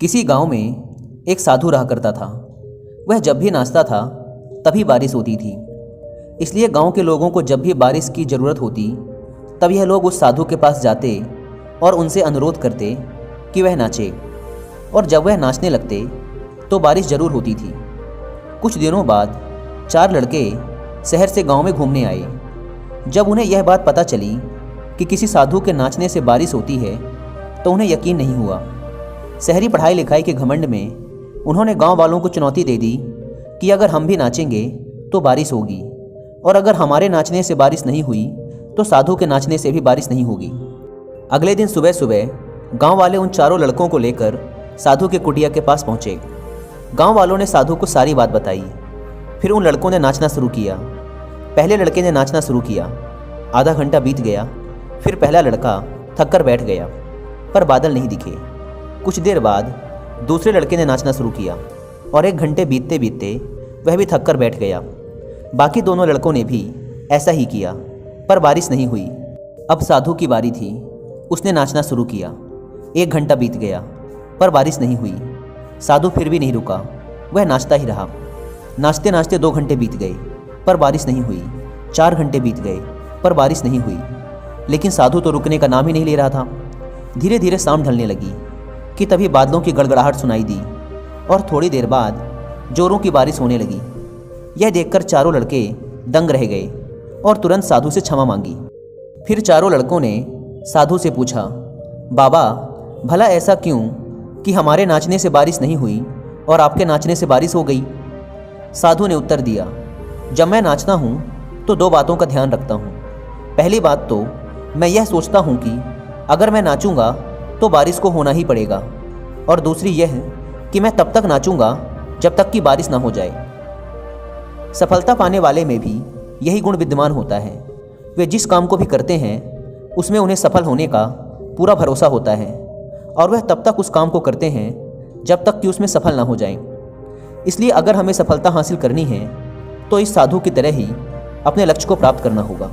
किसी गांव में एक साधु रहा करता था। वह जब भी नाचता था तभी बारिश होती थी। इसलिए गांव के लोगों को जब भी बारिश की ज़रूरत होती तब यह लोग उस साधु के पास जाते और उनसे अनुरोध करते कि वह नाचे, और जब वह नाचने लगते तो बारिश ज़रूर होती थी। कुछ दिनों बाद 4 लड़के शहर से गांव में घूमने आए। जब उन्हें यह बात पता चली कि किसी साधु के नाचने से बारिश होती है तो उन्हें यकीन नहीं हुआ। शहरी पढ़ाई लिखाई के घमंड में उन्होंने गांव वालों को चुनौती दे दी कि अगर हम भी नाचेंगे तो बारिश होगी, और अगर हमारे नाचने से बारिश नहीं हुई तो साधु के नाचने से भी बारिश नहीं होगी। अगले दिन सुबह सुबह गांव वाले उन 4 लड़कों को लेकर साधु के कुटिया के पास पहुंचे। गांव वालों ने साधु को सारी बात बताई। फिर उन लड़कों ने नाचना शुरू किया। पहले लड़के ने नाचना शुरू किया। आधा घंटा बीत गया। फिर पहला लड़का थक कर बैठ गया, पर बादल नहीं दिखे। कुछ देर बाद दूसरे लड़के ने नाचना शुरू किया और 1 घंटे बीतते बीतते वह भी थक कर बैठ गया। बाकी दोनों लड़कों ने भी ऐसा ही किया, पर बारिश नहीं हुई। अब साधु की बारी थी। उसने नाचना शुरू किया। 1 घंटा बीत गया, पर बारिश नहीं हुई। साधु फिर भी नहीं रुका, वह नाचता ही रहा। नाचते नाचते 2 घंटे बीत गए, पर बारिश नहीं हुई। 4 घंटे बीत गए, पर बारिश नहीं हुई। लेकिन साधु तो रुकने का नाम ही नहीं ले रहा था। धीरे धीरे शाम ढलने लगी कि तभी बादलों की गड़गड़ाहट सुनाई दी और थोड़ी देर बाद जोरों की बारिश होने लगी। यह देखकर 4 लड़के दंग रह गए और तुरंत साधु से क्षमा मांगी। फिर 4 लड़कों ने साधु से पूछा, बाबा, भला ऐसा क्यों कि हमारे नाचने से बारिश नहीं हुई और आपके नाचने से बारिश हो गई? साधु ने उत्तर दिया, जब मैं नाचता हूँ तो 2 बातों का ध्यान रखता हूँ। पहली बात तो मैं यह सोचता हूँ कि अगर मैं नाचूंगा तो बारिश को होना ही पड़ेगा, और दूसरी यह कि मैं तब तक नाचूंगा जब तक कि बारिश ना हो जाए। सफलता पाने वाले में भी यही गुण विद्यमान होता है। वे जिस काम को भी करते हैं उसमें उन्हें सफल होने का पूरा भरोसा होता है, और वह तब तक उस काम को करते हैं जब तक कि उसमें सफल ना हो जाएं। इसलिए अगर हमें सफलता हासिल करनी है तो इस साधु की तरह ही अपने लक्ष्य को प्राप्त करना होगा।